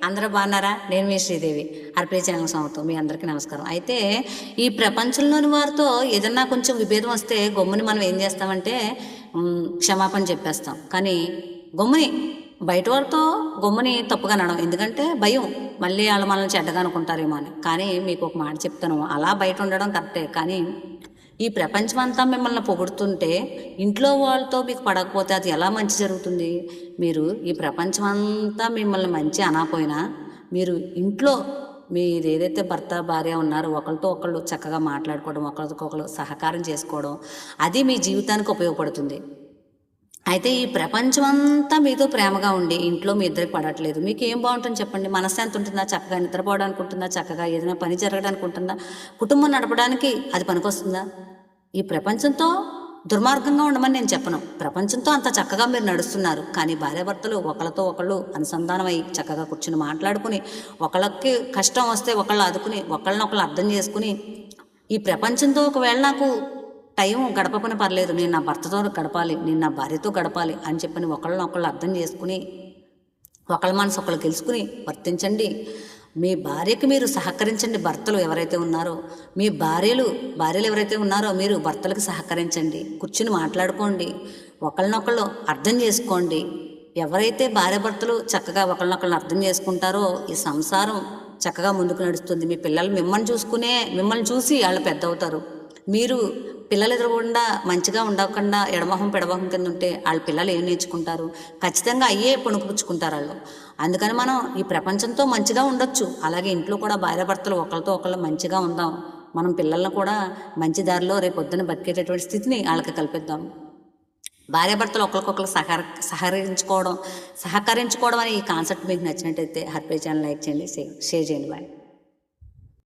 అందరూ బాగున్నారా? నేను మీ శ్రీదేవి, హర్ప్రీత్ ఛానల్ స్వాగతం. మీ అందరికీ నమస్కారం. అయితే ఈ ప్రపంచంలోని వారితో ఏదన్నా కొంచెం విభేదం వస్తే గమ్ముని మనం ఏం చేస్తామంటే క్షమాపణ చెప్పేస్తాం. కానీ గమ్ముని బయట వారితో గమ్ముని తప్పుగా అనడం, ఎందుకంటే భయం, మళ్ళీ వాళ్ళు మనల్ని చెడ్డగా అనుకుంటారేమో అని. కానీ మీకు ఒక మాట చెప్తాను, అలా బయట ఉండడం కరెక్టే, కానీ ఈ ప్రపంచం అంతా మిమ్మల్ని పొగుడుతుంటే ఇంట్లో వాళ్ళతో మీకు పడకపోతే అది ఎలా మంచి జరుగుతుంది? మీరు ఈ ప్రపంచం అంతా మిమ్మల్ని మంచి అనకపోయినా మీరు ఇంట్లో మీరు ఏదైతే భర్త భార్య ఉన్నారో ఒకరితో ఒకళ్ళు చక్కగా మాట్లాడుకోవడం, ఒకరితో ఒకళ్ళు సహకారం చేసుకోవడం, అది మీ జీవితానికి ఉపయోగపడుతుంది. అయితే ఈ ప్రపంచం అంతా మీతో ప్రేమగా ఉండి ఇంట్లో మీ ఇద్దరికి పడట్లేదు, మీకు ఏం బాగుంటుంది చెప్పండి? మనశ్శాంతి ఉంటుందా? చక్కగా నిద్రపోవడానికి ఉంటుందా? చక్కగా ఏదైనా పని జరగడానికి ఉంటుందా? కుటుంబం నడపడానికి అది పనికొస్తుందా? ఈ ప్రపంచంతో దుర్మార్గంగా ఉండమని నేను చెప్పను. ప్రపంచంతో అంత చక్కగా మీరు నడుస్తున్నారు, కానీ భార్యాభర్తలు ఒకళ్ళతో ఒకళ్ళు అనుసంధానమై చక్కగా కూర్చుని మాట్లాడుకుని, ఒకళ్ళకి కష్టం వస్తే ఒకళ్ళు ఆదుకుని, ఒకళ్ళనొకళ్ళు అర్థం చేసుకుని, ఈ ప్రపంచంతో ఒకవేళ నాకు టైం గడపకపోయినా పర్లేదు, నేను నా భర్తతో గడపాలి, నేను నా భార్యతో గడపాలి అని చెప్పని ఒకళ్ళనొకళ్ళు అర్థం చేసుకుని, ఒకళ్ళ మనసు ఒకళ్ళు తెలుసుకుని వర్తించండి. మీ భార్యకి మీరు సహకరించండి. భర్తలు ఎవరైతే ఉన్నారో, మీ భార్యలు ఎవరైతే ఉన్నారో మీరు భర్తలకు సహకరించండి. కూర్చుని మాట్లాడుకోండి, ఒకళ్ళనొకళ్ళు అర్థం చేసుకోండి. ఎవరైతే భార్యాభర్తలు చక్కగా ఒకళ్ళనొకళ్ళని అర్థం చేసుకుంటారో ఈ సంసారం చక్కగా ముందుకు నడుస్తుంది. మీ పిల్లలు మిమ్మల్ని చూసి వాళ్ళు పెద్ద అవుతారు. మీరు పిల్లలు ఎదురకుండా మంచిగా ఉండకుండా ఎడమొహం పెడమొహం కింద ఉంటే వాళ్ళ పిల్లలు ఏం నేర్చుకుంటారు? ఖచ్చితంగా అయ్యే పుణుకుపుచ్చుకుంటారు వాళ్ళు. అందుకని మనం ఈ ప్రపంచంతో మంచిగా ఉండొచ్చు, అలాగే ఇంట్లో కూడా భార్యాభర్తలు ఒకరితో ఒకళ్ళు మంచిగా ఉందాం. మనం పిల్లలను కూడా మంచి దారిలో రేపొద్దున బతికేటటువంటి స్థితిని వాళ్ళకి కల్పిద్దాం. భార్యాభర్తలు ఒకరికొకరు సహకరించుకోవడం అనే ఈ కాన్సెప్ట్ మీకు నచ్చినట్టయితే హర్ప్రీత్ ఛానల్ లైక్ చేయండి, షేర్ చేయండి. బాయ్.